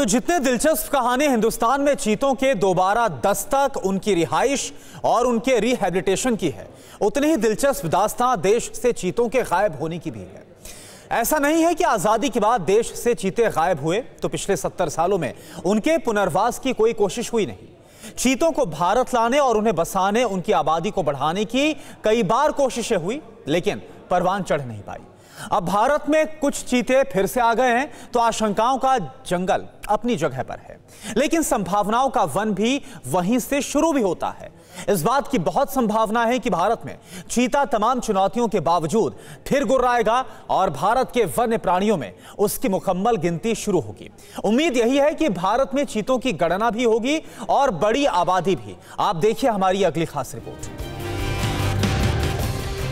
तो जितने दिलचस्प कहानी हिंदुस्तान में चीतों के दोबारा दस्तक, उनकी रिहाइश और उनके रिहैबिलिटेशन की है, उतनी ही दिलचस्प दास्तां देश से चीतों के गायब होने की भी है। ऐसा नहीं है कि आजादी के बाद देश से चीते गायब हुए तो पिछले 70 सालों में उनके पुनर्वास की कोई कोशिश हुई नहीं। चीतों को भारत लाने और उन्हें बसाने, उनकी आबादी को बढ़ाने की कई बार कोशिशें हुई, लेकिन परवान चढ़ नहीं पाई। अब भारत में कुछ चीते फिर से आ गए हैं तो आशंकाओं का जंगल अपनी जगह पर है, लेकिन संभावनाओं का वन भी वहीं से शुरू भी होता है। इस बात की बहुत संभावना है कि भारत में चीता तमाम चुनौतियों के बावजूद फिर गुर्राएगा और भारत के वन्य प्राणियों में उसकी मुकम्मल गिनती शुरू होगी। उम्मीद यही है कि भारत में चीतों की गणना भी होगी और बड़ी आबादी भी। आप देखिए हमारी अगली खास रिपोर्ट।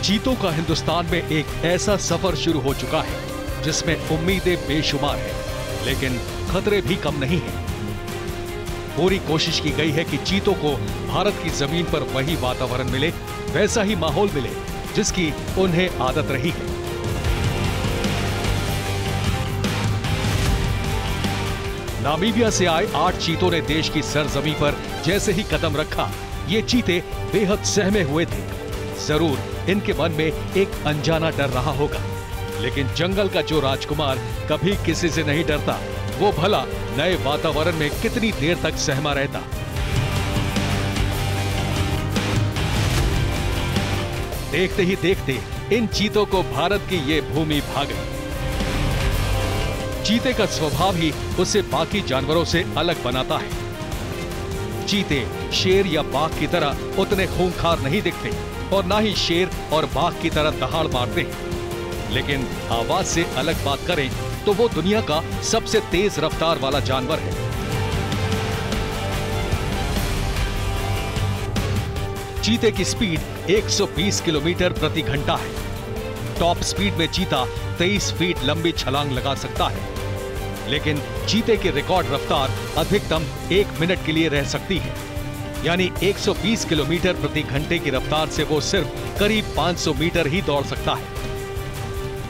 चीतों का हिंदुस्तान में एक ऐसा सफर शुरू हो चुका है जिसमें उम्मीदें बेशुमार हैं, लेकिन खतरे भी कम नहीं हैं। पूरी कोशिश की गई है कि चीतों को भारत की जमीन पर वही वातावरण मिले, वैसा ही माहौल मिले जिसकी उन्हें आदत रही है। नामीबिया से आए 8 चीतों ने देश की सरजमीं पर जैसे ही कदम रखा, ये चीते बेहद सहमे हुए थे। जरूर इनके मन में एक अनजाना डर रहा होगा, लेकिन जंगल का जो राजकुमार कभी किसी से नहीं डरता, वो भला नए वातावरण में कितनी देर तक सहमा रहता। देखते ही देखते इन चीतों को भारत की ये भूमि भा गई। चीते का स्वभाव ही उसे बाकी जानवरों से अलग बनाता है। चीते शेर या बाघ की तरह उतने खूंखार नहीं दिखते और ना ही शेर और बाघ की तरह दहाड़ मारते हैं, लेकिन आवाज से अलग बात करें तो वो दुनिया का सबसे तेज रफ्तार वाला जानवर है। चीते की स्पीड 120 किलोमीटर प्रति घंटा है। टॉप स्पीड में चीता 23 फीट लंबी छलांग लगा सकता है, लेकिन चीते की रिकॉर्ड रफ्तार अधिकतम 1 मिनट के लिए रह सकती है। यानी 120 किलोमीटर प्रति घंटे की रफ्तार से वो सिर्फ करीब 500 मीटर ही दौड़ सकता है।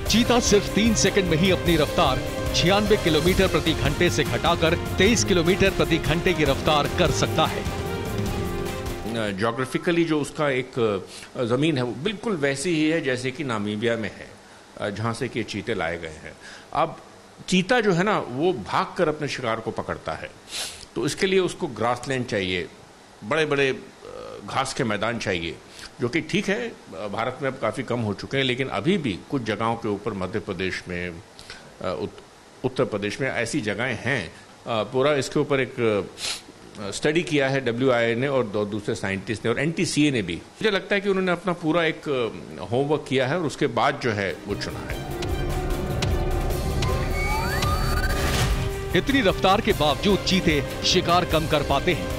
चीता सिर्फ 3 सेकंड में ही अपनी रफ्तार 96 किलोमीटर प्रति घंटे से घटाकर 23 किलोमीटर प्रति घंटे की रफ्तार कर सकता है। ज्योग्राफिकली जो उसका एक जमीन है वो बिल्कुल वैसी ही है जैसे कि नामीबिया में है, जहां से कि चीते लाए गए हैं। अब चीता जो है ना, वो भागकर अपने शिकार को पकड़ता है, तो इसके लिए उसको ग्रासलैंड चाहिए, बड़े बड़े घास के मैदान चाहिए, जो कि ठीक है भारत में अब काफ़ी कम हो चुके हैं, लेकिन अभी भी कुछ जगहों के ऊपर मध्य प्रदेश में, उत्तर प्रदेश में ऐसी जगहें हैं। पूरा इसके ऊपर एक स्टडी किया है WIA ने और दूसरे साइंटिस्ट ने और NTCA ने भी। मुझे लगता है कि उन्होंने अपना पूरा एक होमवर्क किया है और उसके बाद जो है वो चुना है। इतनी रफ्तार के बावजूद चीते शिकार कम कर पाते हैं।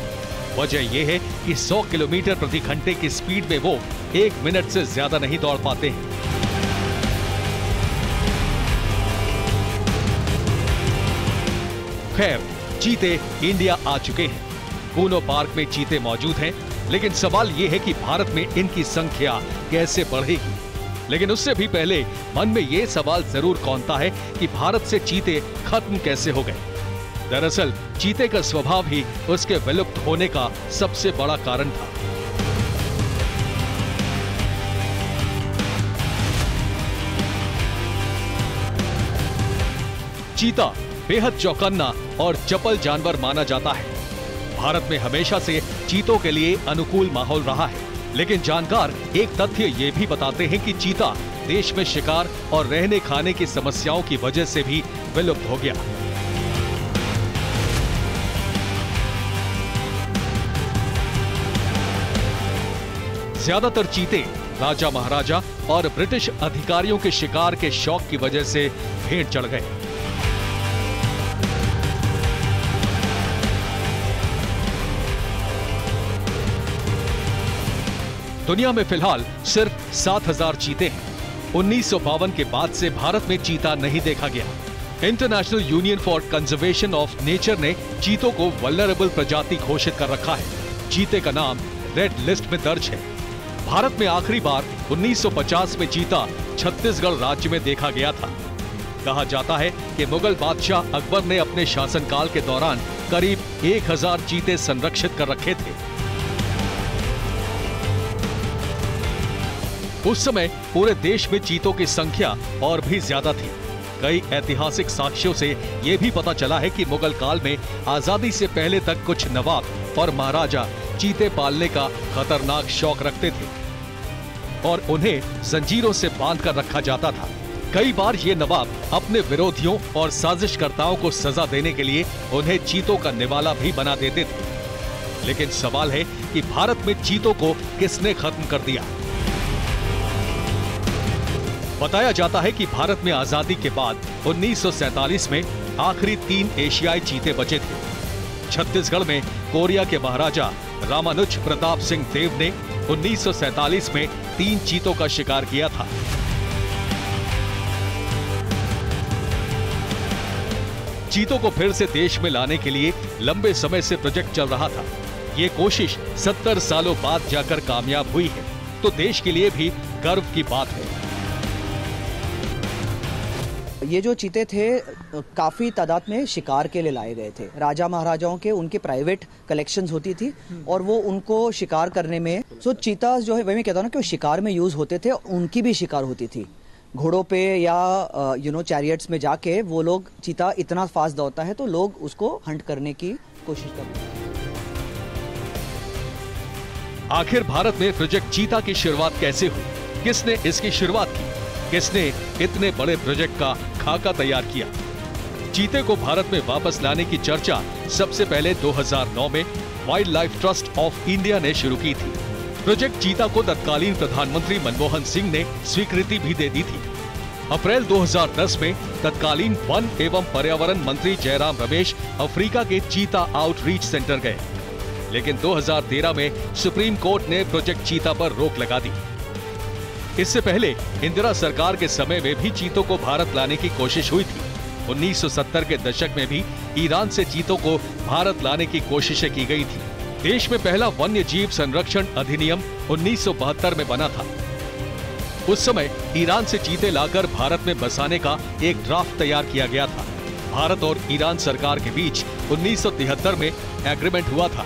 वजह यह है कि 100 किलोमीटर प्रति घंटे की स्पीड में वो 1 मिनट से ज्यादा नहीं दौड़ पाते हैं। खैर, चीते इंडिया आ चुके हैं। कूनो पार्क में चीते मौजूद हैं, लेकिन सवाल यह है कि भारत में इनकी संख्या कैसे बढ़ेगी। लेकिन उससे भी पहले मन में यह सवाल जरूर कौंता है कि भारत से चीते खत्म कैसे हो गए। दरअसल चीते का स्वभाव ही उसके विलुप्त होने का सबसे बड़ा कारण था। चीता बेहद चौकन्ना और चपल जानवर माना जाता है। भारत में हमेशा से चीतों के लिए अनुकूल माहौल रहा है, लेकिन जानकार एक तथ्य ये भी बताते हैं कि चीता देश में शिकार और रहने खाने की समस्याओं की वजह से भी विलुप्त हो गया। ज्यादातर चीते राजा महाराजा और ब्रिटिश अधिकारियों के शिकार के शौक की वजह से भेंट चढ़ गए। दुनिया में फिलहाल सिर्फ 7000 चीते हैं। 1952 के बाद से भारत में चीता नहीं देखा गया। International union for conservation of nature ने चीतों को वल्नरेबल प्रजाति घोषित कर रखा है। चीते का नाम रेड लिस्ट में दर्ज है। भारत में आखिरी बार 1950 में चीता छत्तीसगढ़ राज्य में देखा गया था। कहा जाता है कि मुगल बादशाह अकबर ने अपने शासनकाल के दौरान करीब 1000 चीते संरक्षित कर रखे थे। उस समय पूरे देश में चीतों की संख्या और भी ज्यादा थी। कई ऐतिहासिक साक्ष्यों से यह भी पता चला है कि मुगल काल में आजादी से पहले तक कुछ नवाब और महाराजा चीते पालने का खतरनाक शौक रखते थे और उन्हें जंजीरों से बांध कर रखा जाता था। कई बार ये नवाब अपने विरोधियों और साजिशकर्ताओं को सजा देने के लिए उन्हें चीतों का निवाला भी बना देते थे। लेकिन सवाल है कि भारत में चीतों को किसने खत्म कर दिया? बताया जाता है कि भारत में आजादी के बाद 1947 में आखिरी 3 एशियाई चीते बचे थे। छत्तीसगढ़ में कोरिया के महाराजा रामानुज प्रताप सिंह देव ने 1947 में 3 चीतों का शिकार किया था। चीतों को फिर से देश में लाने के लिए लंबे समय से प्रोजेक्ट चल रहा था। ये कोशिश 70 सालों बाद जाकर कामयाब हुई है, तो देश के लिए भी गर्व की बात है। ये जो चीते थे काफी तादाद में शिकार के लिए लाए गए थे। राजा महाराजाओं के उनके प्राइवेट कलेक्शंस होती थी और वो उनको शिकार करने में चीता जो है, वही मैं कहता हूँ ना कि वो शिकार में यूज होते थे। उनकी भी शिकार होती थी घोड़ों पे या चैरियट्स में जाके। वो लोग, चीता इतना फास्ट दौड़ता है तो लोग उसको हंट करने की कोशिश करते हैं। आखिर भारत में प्रोजेक्ट चीता की शुरुआत कैसे हुई? किसने इसकी शुरुआत की? किसने इतने बड़े प्रोजेक्ट का खाका तैयार किया? चीते को भारत में वापस लाने की चर्चा सबसे पहले 2009 में wild life trust of India ने शुरू की थी। प्रोजेक्ट चीता को तत्कालीन प्रधानमंत्री मनमोहन सिंह ने स्वीकृति भी दे दी थी। अप्रैल 2010 में तत्कालीन वन एवं पर्यावरण मंत्री जयराम रमेश अफ्रीका के चीता आउटरीच सेंटर गए, लेकिन 2013 में सुप्रीम कोर्ट ने प्रोजेक्ट चीता पर रोक लगा दी। इससे पहले इंदिरा सरकार के समय में भी चीतों को भारत लाने की कोशिश हुई थी। 1970 के दशक में भी ईरान से चीतों को भारत लाने की कोशिशें की गई थी। देश में पहला वन्य जीव संरक्षण अधिनियम 1972 में बना था। उस समय ईरान से चीते लाकर भारत में बसाने का एक ड्राफ्ट तैयार किया गया था। भारत और ईरान सरकार के बीच 1973 में एग्रीमेंट हुआ था।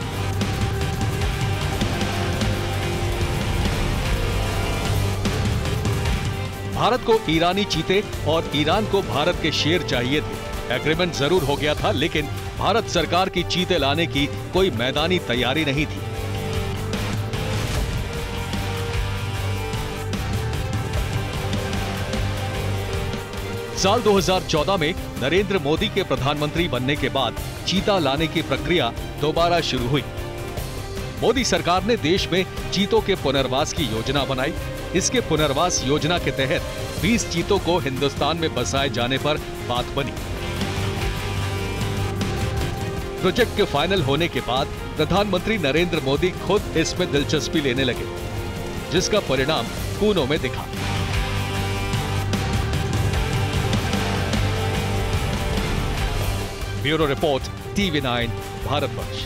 भारत को ईरानी चीते और ईरान को भारत के शेर चाहिए थे। एग्रीमेंट जरूर हो गया था, लेकिन भारत सरकार की चीते लाने की कोई मैदानी तैयारी नहीं थी। साल 2014 में नरेंद्र मोदी के प्रधानमंत्री बनने के बाद चीता लाने की प्रक्रिया दोबारा शुरू हुई। मोदी सरकार ने देश में चीतों के पुनर्वास की योजना बनाई। इसके पुनर्वास योजना के तहत 20 चीतों को हिंदुस्तान में बसाए जाने पर बात बनी। प्रोजेक्ट के फाइनल होने के बाद प्रधानमंत्री नरेंद्र मोदी खुद इसमें दिलचस्पी लेने लगे, जिसका परिणाम कूनों में दिखा। Bureau report, TV9 Bharatvarsh.